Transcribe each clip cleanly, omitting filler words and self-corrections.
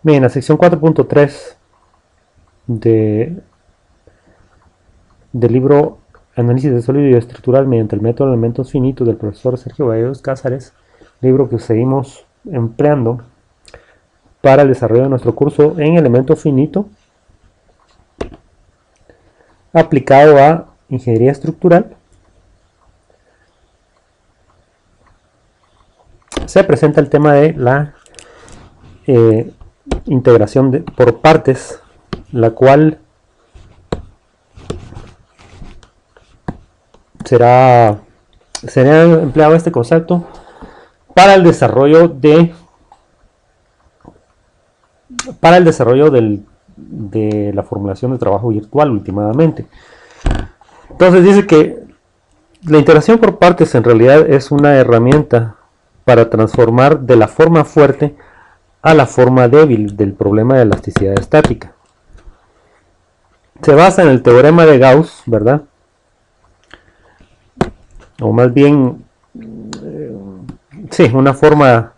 Bien, en la sección 4.3 de, del libro Análisis de sólido y estructural mediante el método de elementos finitos del profesor Sergio Valleros Cázares, libro que seguimos empleando para el desarrollo de nuestro curso en elemento finito aplicado a ingeniería estructural. Se presenta el tema de la integración por partes, la cual será empleado este concepto para el desarrollo de la formulación de trabajo virtual últimamente. Entonces dice que la integración por partes en realidad es una herramienta para transformar de la forma fuerte a la forma débil del problema de elasticidad estática. Se basa en el teorema de Gauss, ¿verdad? O más bien, sí, una forma,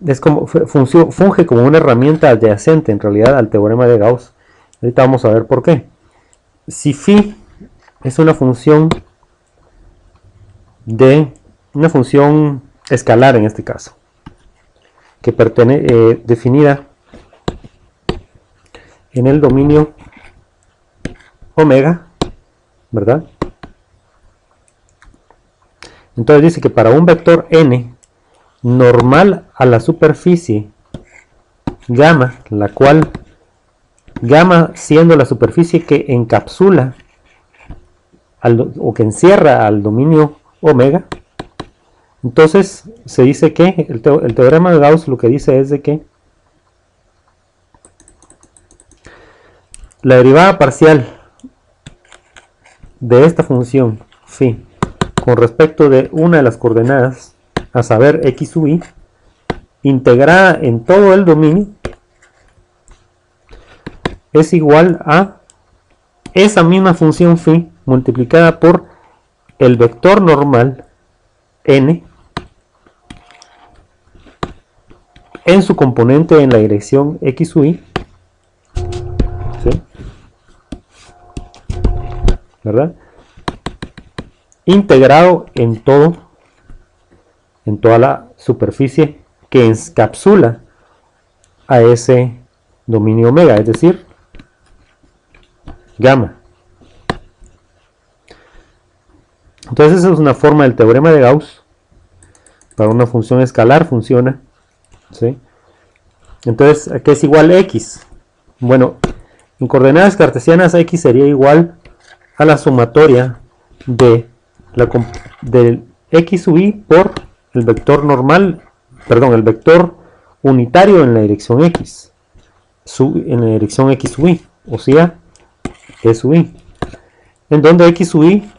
es como, funge como una herramienta adyacente en realidad al teorema de Gauss. Ahorita vamos a ver por qué. Si phi es una función escalar en este caso, que definida en el dominio omega, ¿verdad? Entonces dice que para un vector n normal a la superficie gamma, la cual gamma siendo la superficie que encapsula o que encierra al dominio omega, entonces se dice que el teorema de Gauss lo que dice es de que la derivada parcial de esta función phi con respecto de una de las coordenadas, a saber x sub i, integrada en todo el dominio, es igual a esa misma función phi multiplicada por el vector normal n en su componente en la dirección x sub i, ¿sí? ¿Verdad? Integrado en toda la superficie que encapsula a ese dominio omega, es decir, gamma. Entonces esa es una forma del teorema de Gauss. Para una función escalar funciona, ¿sí? Entonces, ¿a qué es igual x? Bueno, en coordenadas cartesianas x sería igual a la sumatoria del x sub i por el vector normal, perdón, el vector unitario en la dirección x, en la dirección x sub i, o sea, e sub i, en donde x sub i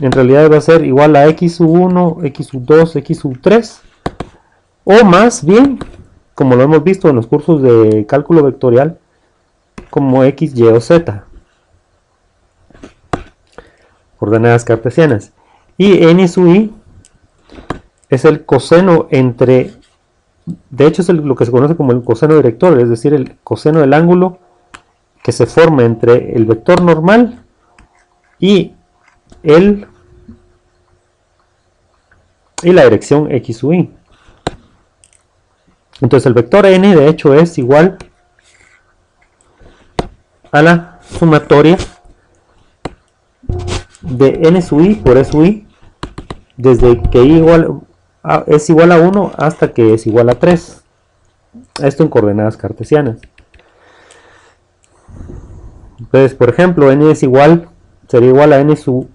en realidad va a ser igual a x sub 1, x sub 2, x sub 3, o más bien, como lo hemos visto en los cursos de cálculo vectorial, como x, y o z, coordenadas cartesianas. Y n sub i es el coseno entre, de hecho es lo que se conoce como el coseno director, es decir, el coseno del ángulo que se forma entre el vector normal y la dirección x sub i. Entonces el vector n de hecho es igual a la sumatoria de n sub i por e sub i desde que i es igual a 1 hasta que es igual a 3. Esto en coordenadas cartesianas. Entonces, por ejemplo, n sería igual a n sub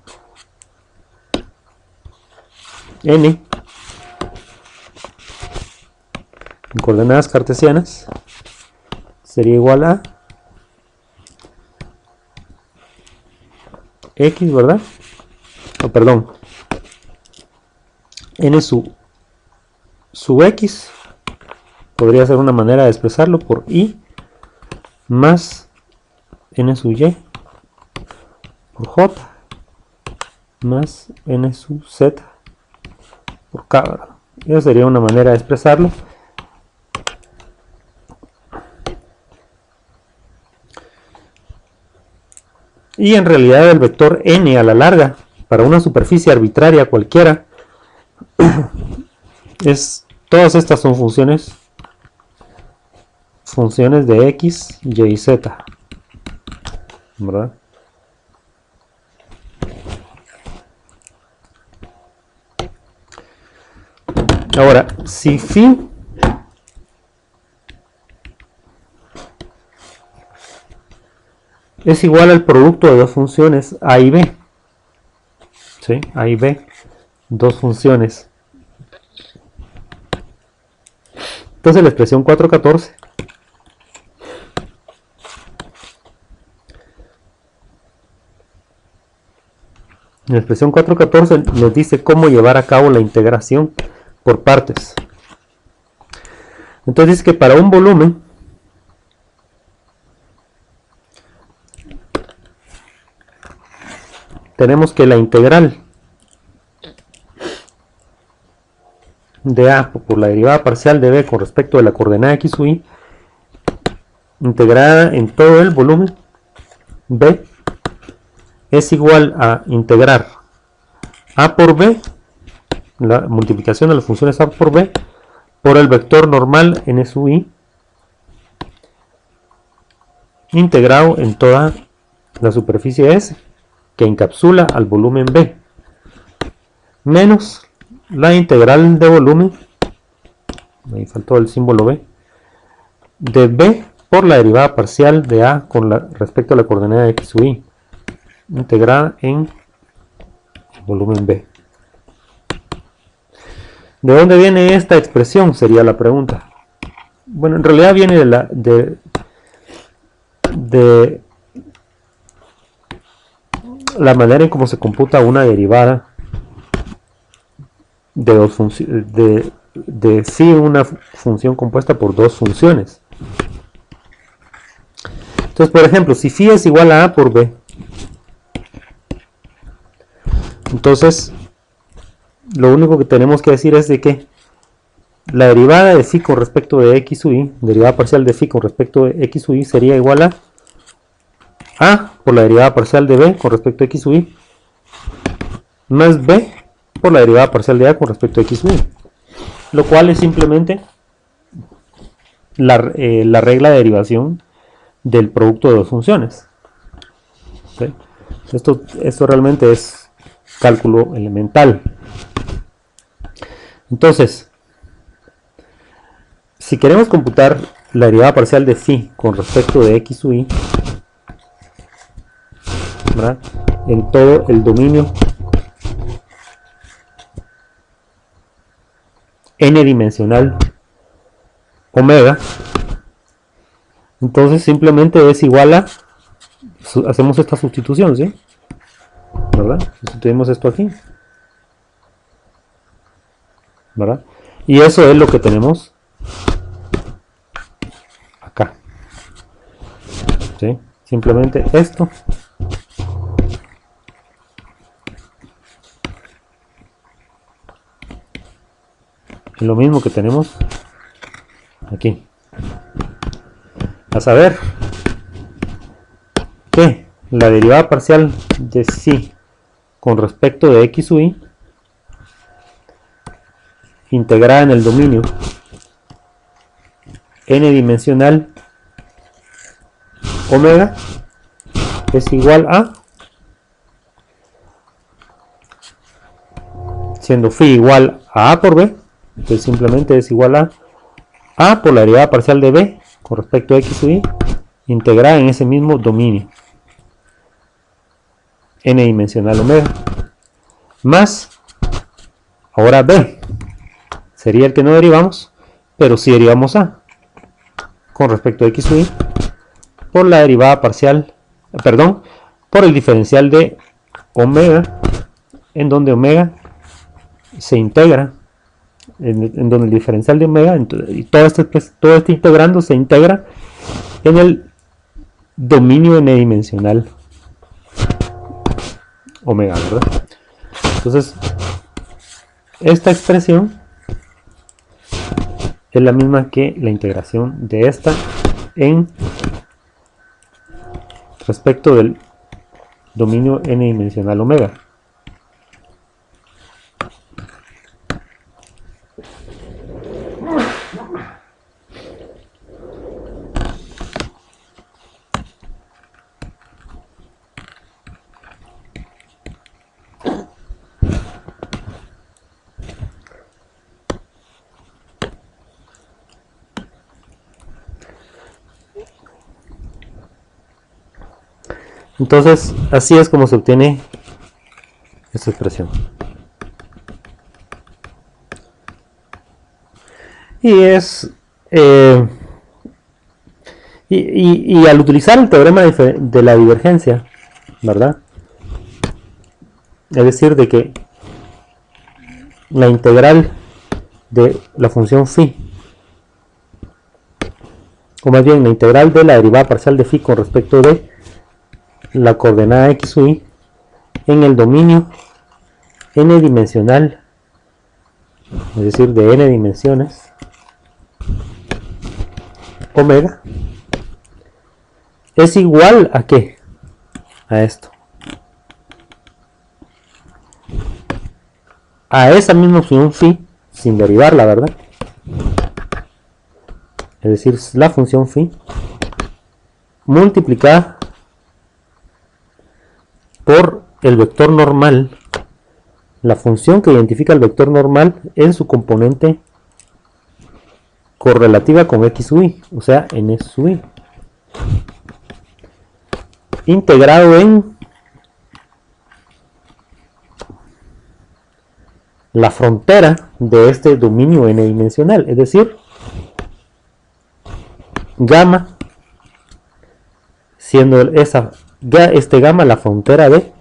n en coordenadas cartesianas sería igual a x, ¿verdad? Perdón, n sub x podría ser una manera de expresarlo por i más n sub y por j más n sub z por k. Esa sería una manera de expresarlo. Y en realidad el vector n a la larga, para una superficie arbitraria cualquiera, todas estas son funciones de x, y y z, ¿verdad? Ahora, si phi es igual al producto de dos funciones a y b, ¿sí? A y b, dos funciones. Entonces la expresión 414 nos dice cómo llevar a cabo la integración por partes. Entonces dice que para un volumen tenemos que la integral de a por la derivada parcial de b con respecto de la coordenada x u y integrada en todo el volumen b es igual a integrar a por b, la multiplicación de las funciones a por b, por el vector normal n sub i integrado en toda la superficie S que encapsula al volumen B, menos la integral de volumen, ahí faltó el símbolo B, de B por la derivada parcial de A con respecto a la coordenada de x sub i, integrada en el volumen B. ¿De dónde viene esta expresión? Sería la pregunta. Bueno, en realidad viene de la manera en cómo se computa una derivada de dos funciones, de sí una función compuesta por dos funciones. Entonces, por ejemplo, si phi es igual a por b, entonces lo único que tenemos que decir es de que la derivada de phi con respecto de x sub i, derivada parcial de phi con respecto de x sub i, sería igual a por la derivada parcial de b con respecto a x sub i, más b por la derivada parcial de a con respecto a x sub i, lo cual es simplemente la regla de derivación del producto de dos funciones. ¿Sí? Esto realmente es cálculo elemental. Entonces, si queremos computar la derivada parcial de phi con respecto de x sub i, ¿verdad?, en todo el dominio n dimensional omega, entonces simplemente es igual a, hacemos esta sustitución, ¿sí? ¿Verdad? Sustituimos esto aquí, ¿verdad? Y eso es lo que tenemos acá, ¿sí? Simplemente esto es lo mismo que tenemos aquí. A saber que la derivada parcial de phi con respecto de x sub i integrada en el dominio n dimensional omega es igual a, siendo phi igual a por b, entonces simplemente es igual a por la derivada parcial de b con respecto a x sub i integrada en ese mismo dominio n dimensional omega, más ahora b sería el que no derivamos, pero sí derivamos a con respecto a x sub i por la derivada parcial, perdón, por el diferencial de omega, en donde omega se integra, en donde el diferencial de omega y todo este integrando se integra en el dominio n-dimensional omega, ¿verdad? Entonces esta expresión es la misma que la integración de esta en respecto del dominio n dimensional omega. Entonces, así es como se obtiene esta expresión. Y es y al utilizar el teorema de la divergencia, ¿verdad? Es decir, de que la integral de la función phi, o más bien la integral de la derivada parcial de phi con respecto de la coordenada x o y en el dominio n dimensional, es decir, de n dimensiones, omega, es igual a ¿qué? A esto. A esa misma función phi, sin derivarla, ¿verdad? Es decir, la función phi multiplicada por el vector normal, la función que identifica el vector normal en su componente correlativa con x u y, o sea, en x u y, integrado en la frontera de este dominio n dimensional, es decir, gamma, siendo este gamma la frontera de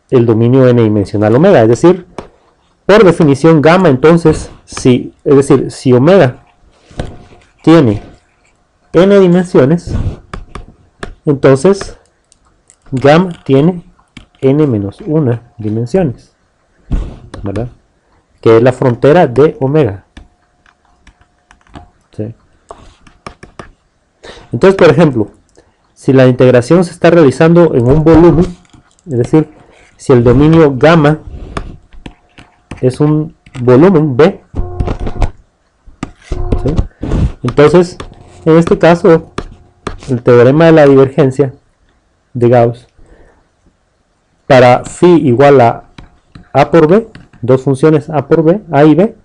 el dominio n dimensional omega, es decir, por definición gamma, entonces, si omega tiene n dimensiones, entonces gamma tiene n menos 1 dimensiones, ¿verdad? Que es la frontera de omega. ¿Sí? Entonces, por ejemplo, si la integración se está realizando en un volumen, es decir, si el dominio gamma es un volumen B, ¿sí? Entonces, en este caso, el teorema de la divergencia de Gauss para phi igual a A por B, dos funciones A por B, A y B,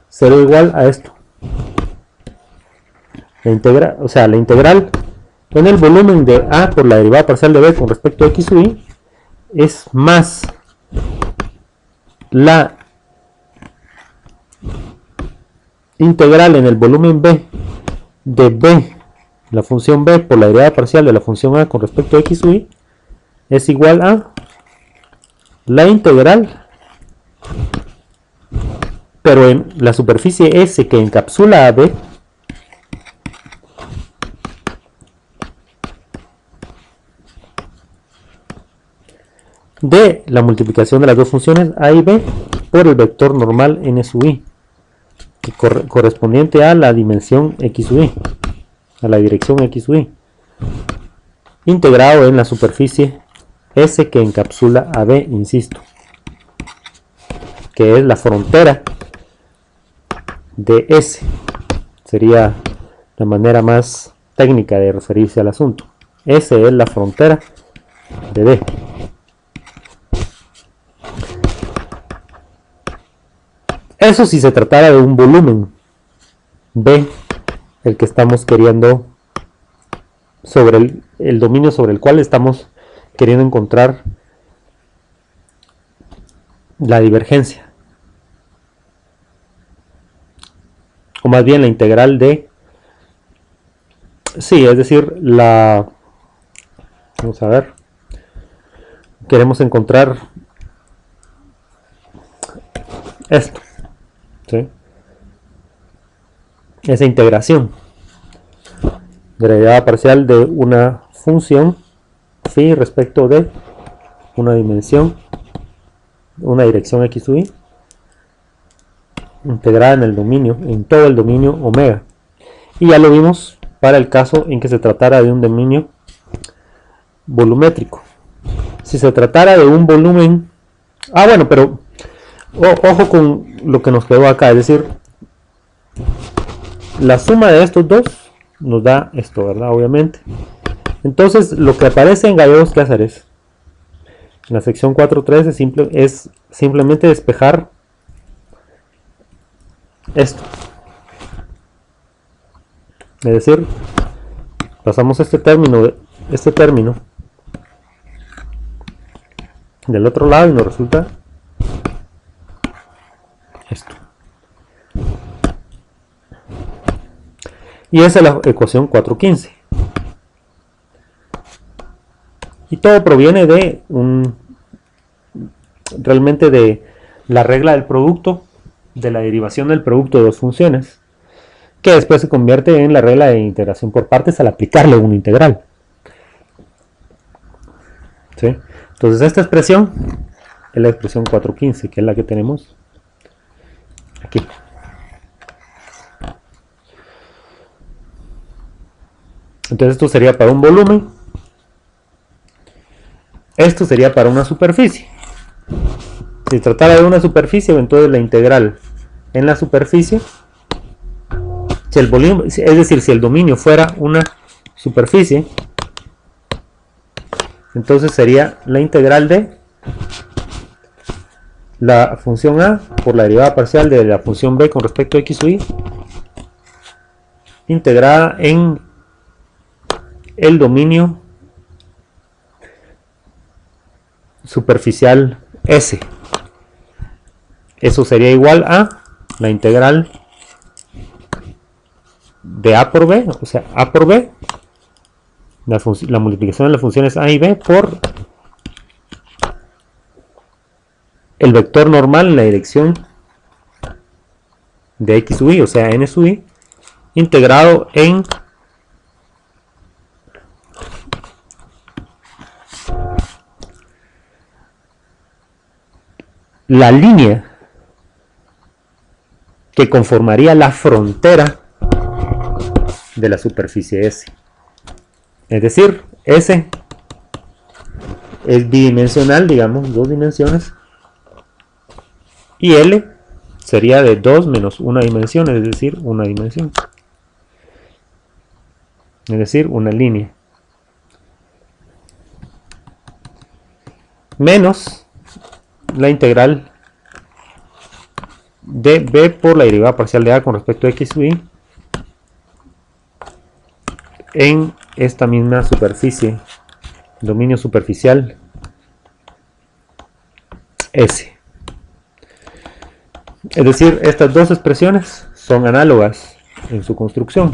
será igual a esto. La integral en el volumen de A por la derivada parcial de B con respecto a x u y es más la integral en el volumen B de B, la función B por la derivada parcial de la función A con respecto a x u y, es igual a la integral, pero en la superficie S que encapsula a B, de la multiplicación de las dos funciones A y B por el vector normal n sub i, que correspondiente a la dimensión x sub i, a la dirección x sub i, integrado en la superficie S que encapsula a B, insisto, que es la frontera de S, sería la manera más técnica de referirse al asunto. S es la frontera de B. Eso si se tratara de un volumen B, el que estamos queriendo, sobre el dominio sobre el cual estamos queriendo encontrar la divergencia, o más bien la integral de, sí, es decir, vamos a ver, queremos encontrar esto, ¿sí? Esa integración de la derivada parcial de una función phi respecto de una dimensión, una dirección x sub i, integrada en el dominio, en todo el dominio omega. Y ya lo vimos para el caso en que se tratara de un dominio volumétrico. Si se tratara de un volumen... Ah, bueno, pero ojo con lo que nos quedó acá, es decir, la suma de estos dos nos da esto, ¿verdad? Obviamente. Entonces, lo que aparece en Gallegos Cáceres, en la sección 4.3, es simplemente despejar esto. Es decir, pasamos este término del otro lado y nos resulta esto. Y esa es la ecuación 415. Y todo proviene de realmente de la regla del producto, de la derivación del producto de dos funciones, que después se convierte en la regla de integración por partes al aplicarle una integral. ¿Sí? Entonces esta expresión es la expresión 415, que es la que tenemos aquí. Entonces esto sería para un volumen, esto sería para una superficie. Si se tratara de una superficie, entonces la integral en la superficie, si el volumen, es decir, si el dominio fuera una superficie, entonces sería la integral de la función a por la derivada parcial de la función b con respecto a x o y, integrada en el dominio superficial S. Eso sería igual a la integral de a por b, o sea, a por b, la multiplicación de las funciones a y b por el vector normal en la dirección de x sub y, o sea, n sub y, integrado en la línea que conformaría la frontera de la superficie S. Es decir, S es bidimensional, digamos, dos dimensiones, y L sería de 2 menos una dimensión, es decir, una dimensión. Es decir, una línea. Menos la integral de b por la derivada parcial de a con respecto a x sub y en esta misma superficie, dominio superficial S. Es decir, estas dos expresiones son análogas en su construcción.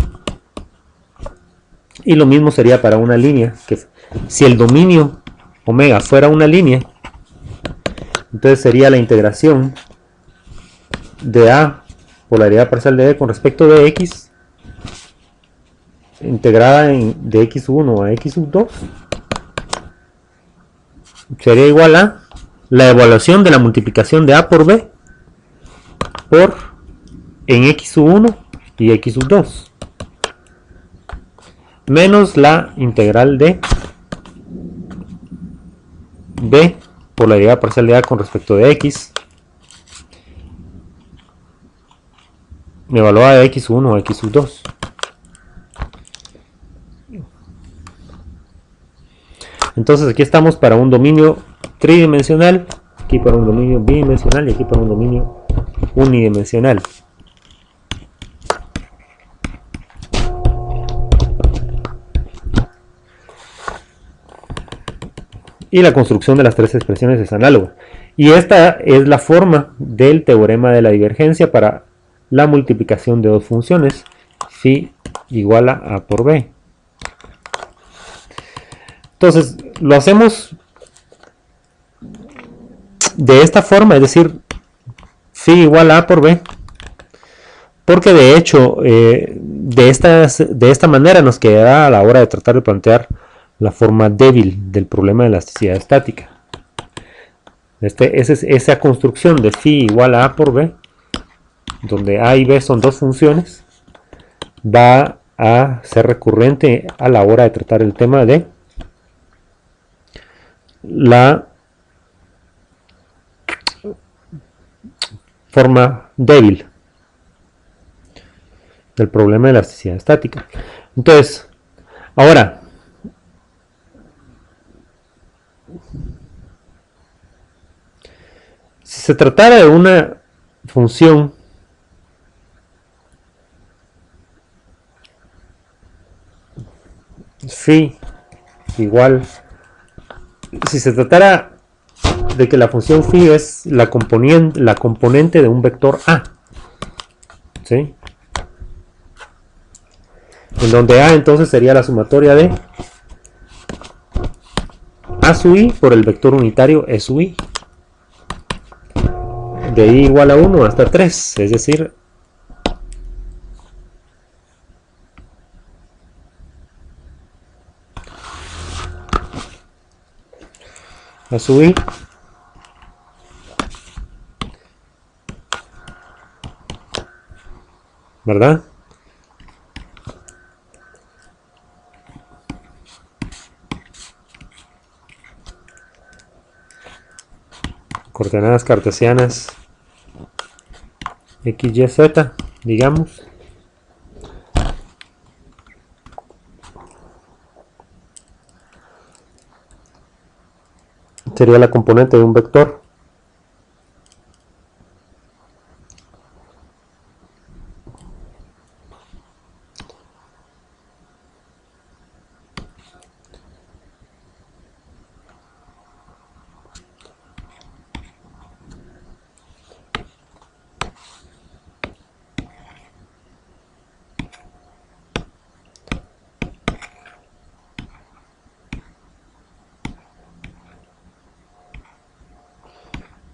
Y lo mismo sería para una línea, que si el dominio omega fuera una línea, entonces sería la integración de a por la derivada parcial de b con respecto de x, integrada de x1 a x2, sería igual a la evaluación de la multiplicación de a por b por en x1 y x2, menos la integral de b por la derivada parcial de a con respecto de x, evaluada de x1 a x2. Entonces aquí estamos para un dominio tridimensional, aquí para un dominio bidimensional y aquí para un dominio unidimensional. Y la construcción de las tres expresiones es análoga. Y esta es la forma del teorema de la divergencia para la multiplicación de dos funciones, phi igual a por b. Entonces, lo hacemos de esta forma, es decir, phi igual a por b, porque de hecho, de esta manera nos quedará a la hora de tratar de plantear la forma débil del problema de elasticidad estática. Esa construcción de phi igual a por b, donde a y b son dos funciones, va a ser recurrente a la hora de tratar el tema de la forma débil del problema de elasticidad estática. Entonces, ahora, si se tratara de una función phi igual, si se tratara de que la función phi es la componente de un vector A, ¿sí? En donde A entonces sería la sumatoria de A sub i por el vector unitario E sub i, de i igual a 1 hasta 3, es decir, A sub i ¿verdad? Coordenadas cartesianas x, y, z, digamos. Sería la componente de un vector.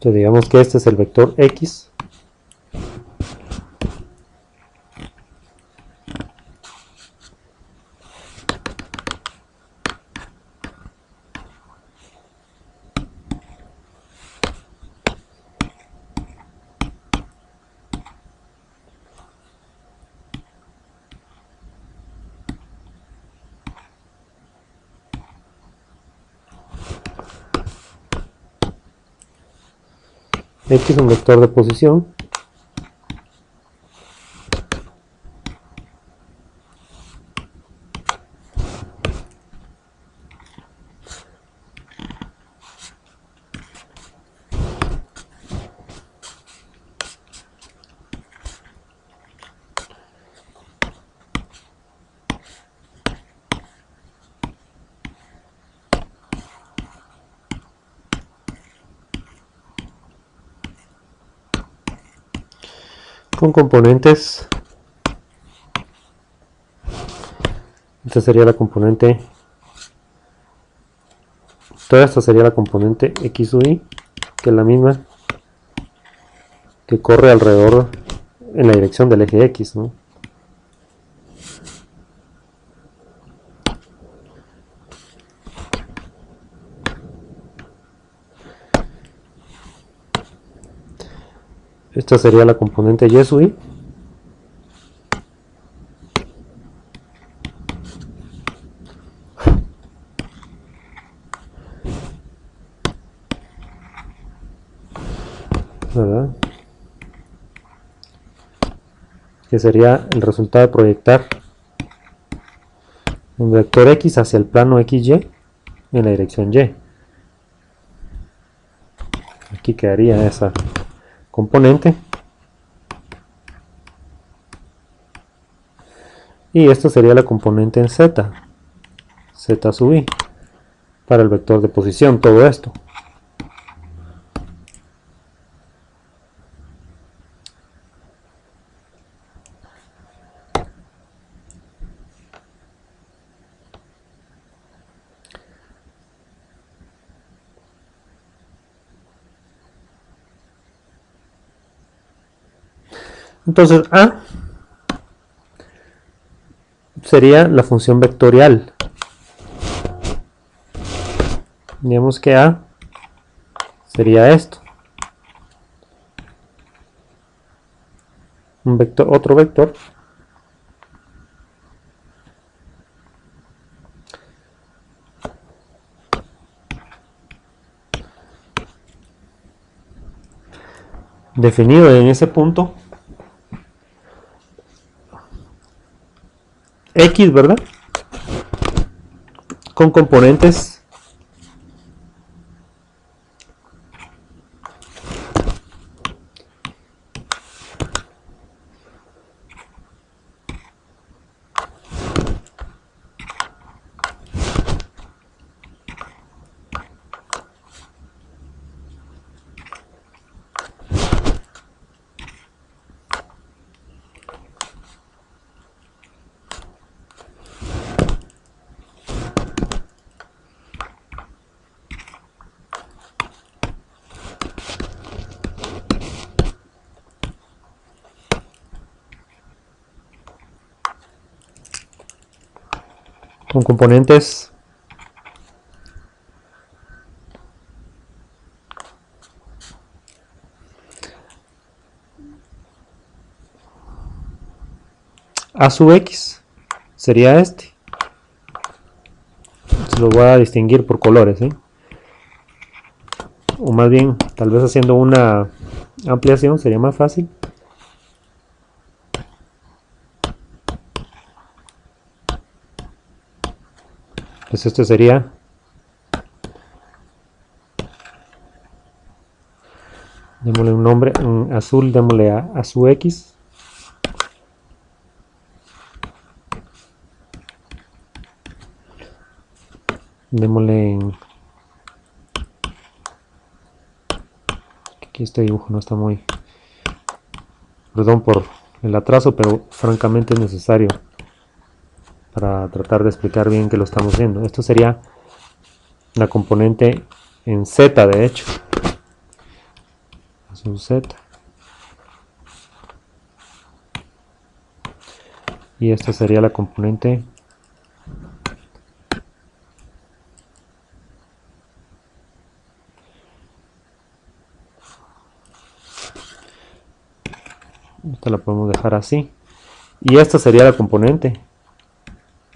Entonces digamos que este es el vector x. X es un vector de posición. Con componentes. Esta sería la componente. Toda esta sería la componente x sub i, que es la misma que corre alrededor en la dirección del eje x, ¿no? Esta sería la componente y sub i. ¿Verdad? Que sería el resultado de proyectar un vector x hacia el plano xy en la dirección y. Aquí quedaría esa componente. Y esto sería la componente en z, z sub i, para el vector de posición, todo esto. Entonces A sería la función vectorial. Digamos que A sería esto. Un vector, otro vector. definido en ese punto X, ¿verdad? Con componentes con componentes A sub X sería este. Se lo voy a distinguir por colores, ¿eh? O más bien, tal vez haciendo una ampliación sería más fácil. Pues este sería démosle un nombre, en azul démosle a sub X. Démosle en... Aquí este dibujo no está muy... Perdón por el atraso, pero francamente es necesario para tratar de explicar bien que lo estamos viendo. Esto sería la componente en Z, de hecho. Sub Z. Y esta sería la componente esta la podemos dejar así. Y esta sería la componente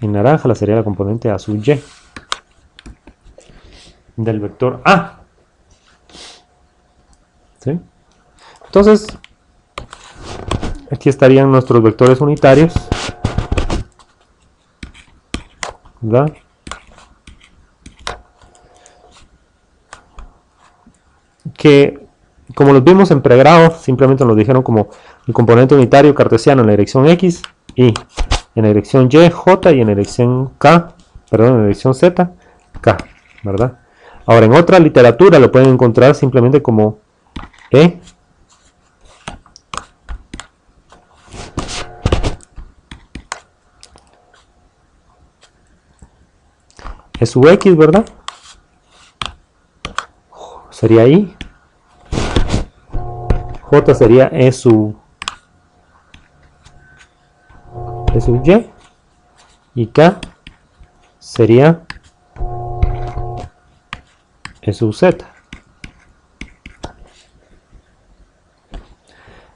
en naranja, sería la componente A sub Y del vector A. ¿Sí? Entonces, aquí estarían nuestros vectores unitarios, ¿verdad? Que, como los vimos en pregrado, simplemente nos dijeron como el componente unitario cartesiano en la dirección X, y en la dirección Y, J, y en la dirección K, perdón, en la dirección Z, K, ¿verdad? Ahora, en otra literatura lo pueden encontrar simplemente como E sub X, ¿verdad? Sería I. J sería E sub Y. Y K sería E sub Z.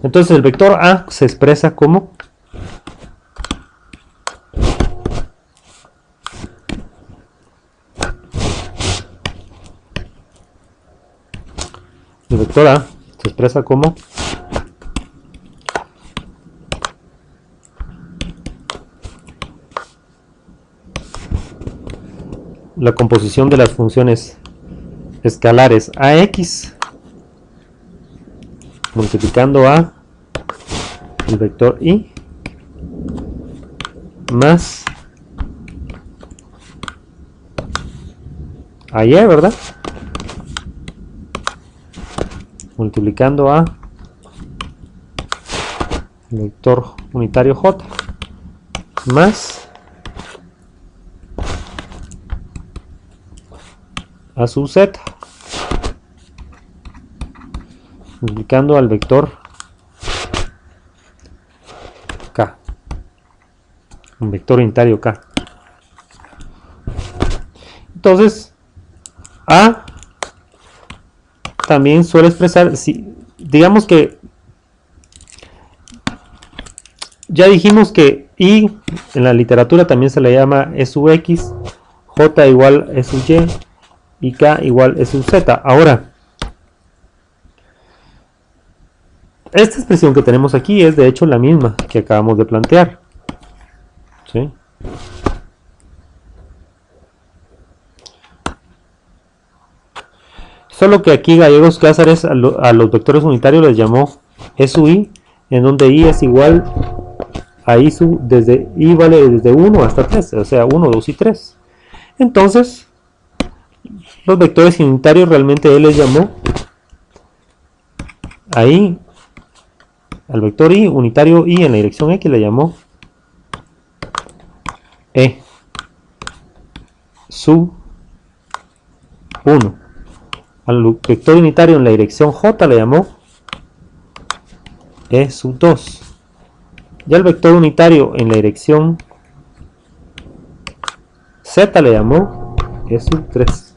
Entonces el vector A se expresa como el vector A se expresa como la composición de las funciones escalares AX multiplicando a el vector I más AY, ¿verdad? Multiplicando a el vector unitario J más A sub Z multiplicando al vector K, un vector unitario K. Entonces A también suele expresar, si digamos que ya dijimos que I en la literatura también se le llama E sub X, J igual E sub Y y K igual E sub Z. Ahora, Esta expresión que tenemos aquí es de hecho la misma que acabamos de plantear, ¿sí? Solo que aquí Gallegos Cázares a los vectores unitarios les llamó E sub i, en donde i es igual a i sub, desde i vale desde 1 hasta 3, o sea 1, 2 y 3. Entonces, los vectores unitarios realmente él les llamó ahí al vector i unitario i en la dirección x le llamó e sub 1. Al vector unitario en la dirección j le llamó e sub 2. Y al vector unitario en la dirección z le llamó e sub 3.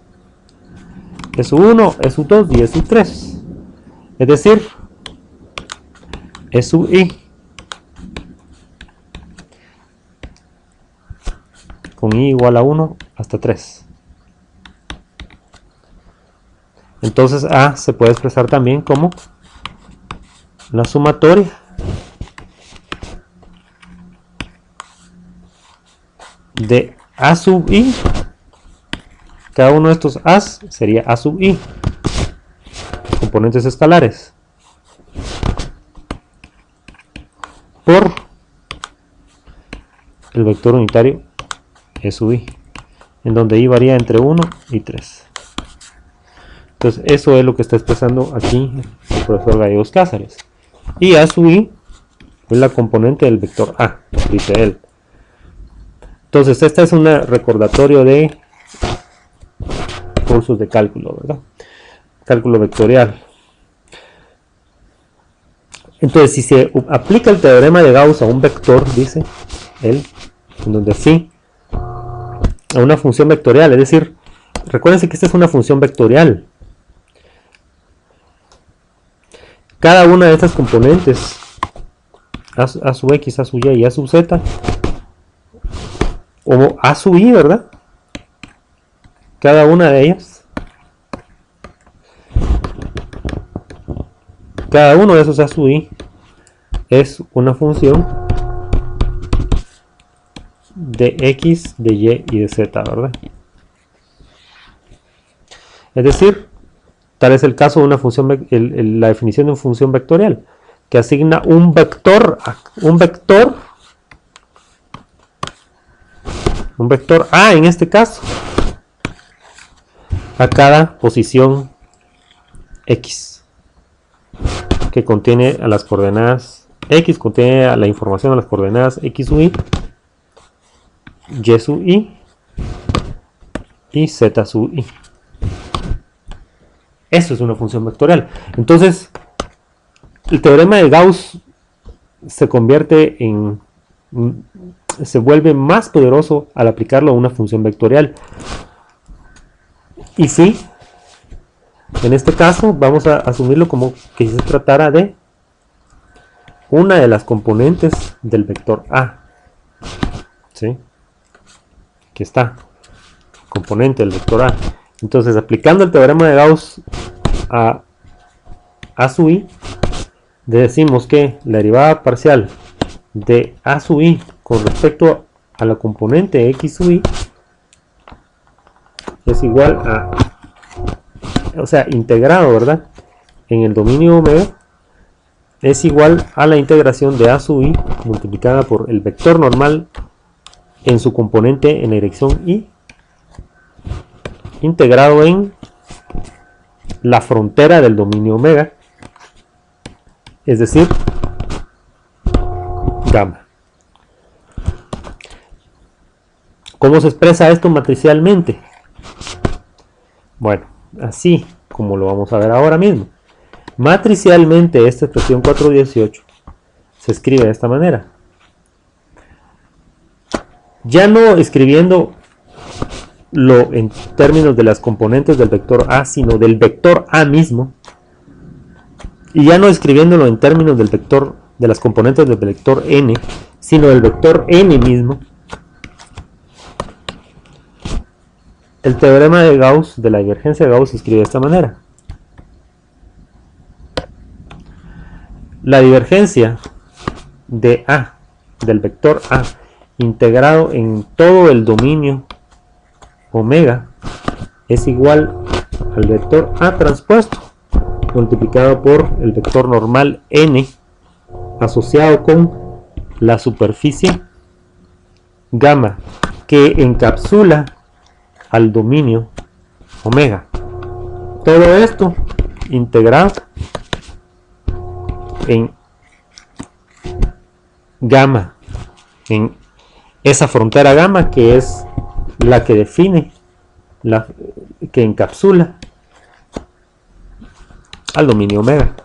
E sub 1, e sub 2 y e sub 3. Es decir, e sub i con i igual a 1 hasta 3. Entonces a se puede expresar también como la sumatoria de a sub i. Cada uno de estos a sería a sub i, componentes escalares, por el vector unitario e sub i, en donde i varía entre 1 y 3. Entonces eso es lo que está expresando aquí el profesor Gallegos Cázares. Y a sub i es la componente del vector a, dice él. Entonces esta es un recordatorio de cursos de cálculo, ¿verdad? Cálculo vectorial. Entonces si se aplica el teorema de Gauss a un vector, dice él, en donde sí, a una función vectorial, es decir, recuérdense que esta es una función vectorial. Cada una de estas componentes, a sub x, a sub y y a sub z, o a sub i, ¿verdad? Cada una de ellas, cada uno de esos a sub i es una función de x, de y y de z, ¿verdad? Es decir, tal es el caso de una función, la definición de una función vectorial, que asigna un vector a en este caso, a cada posición x, que contiene a las coordenadas x, contiene a la información a las coordenadas x sub i, y sub i y z sub i. Eso es una función vectorial. Entonces, el teorema de Gauss se vuelve más poderoso al aplicarlo a una función vectorial. Y sí, en este caso vamos a asumirlo como que se tratara de una de las componentes del vector a. ¿Sí? Aquí está, componente del vector a. Entonces, aplicando el teorema de Gauss a sub i, decimos que la derivada parcial de a sub i con respecto a la componente x sub i es igual a, o sea, integrado, ¿verdad? En el dominio omega es igual a la integración de a sub i multiplicada por el vector normal en su componente en la dirección i, integrado en la frontera del dominio omega, es decir, gamma. ¿Cómo se expresa esto matricialmente? Bueno, así como lo vamos a ver ahora mismo. Matricialmente esta expresión 418 se escribe de esta manera. Ya no escribiendo en términos de las componentes del vector a, sino del vector a mismo, y ya no escribiéndolo en términos del vector de las componentes del vector n, sino del vector n mismo. El teorema de Gauss, de la divergencia de Gauss, se escribe de esta manera. La divergencia de A, del vector A, integrado en todo el dominio omega, es igual al vector A transpuesto multiplicado por el vector normal n asociado con la superficie gamma que encapsula al dominio omega. Todo esto integrado en gamma, en esa frontera gamma que es la que define, que encapsula al dominio omega.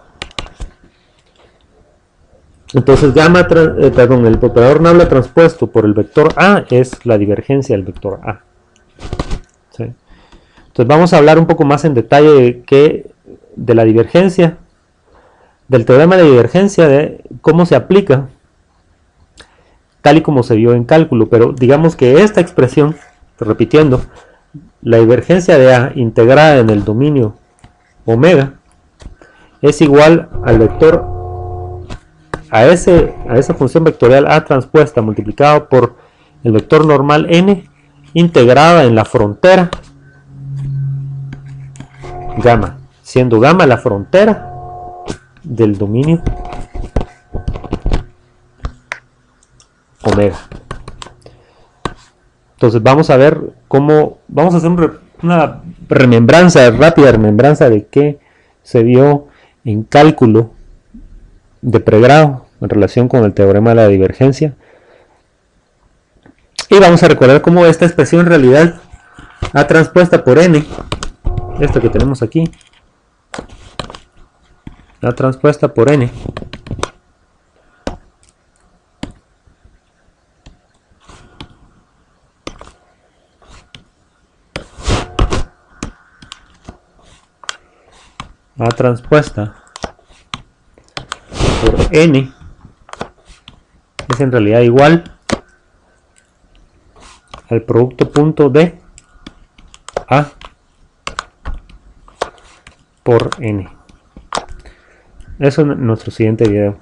Entonces gamma, el operador nabla transpuesto por el vector A es la divergencia del vector A. ¿Sí? Entonces vamos a hablar un poco más en detalle de la divergencia, del teorema de divergencia, de cómo se aplica, tal y como se vio en cálculo. Pero digamos que esta expresión, repitiendo, la divergencia de A integrada en el dominio omega es igual al vector a esa función vectorial A transpuesta multiplicado por el vector normal n integrada en la frontera gamma, siendo gamma la frontera del dominio omega. Entonces vamos a ver cómo, vamos a hacer una rápida remembranza de qué se vio en cálculo de pregrado en relación con el teorema de la divergencia, y vamos a recordar cómo esta expresión en realidad A transpuesta por n, esto que tenemos aquí, A transpuesta por n A transpuesta por n es en realidad igual al producto punto de A por n. Eso en nuestro siguiente video.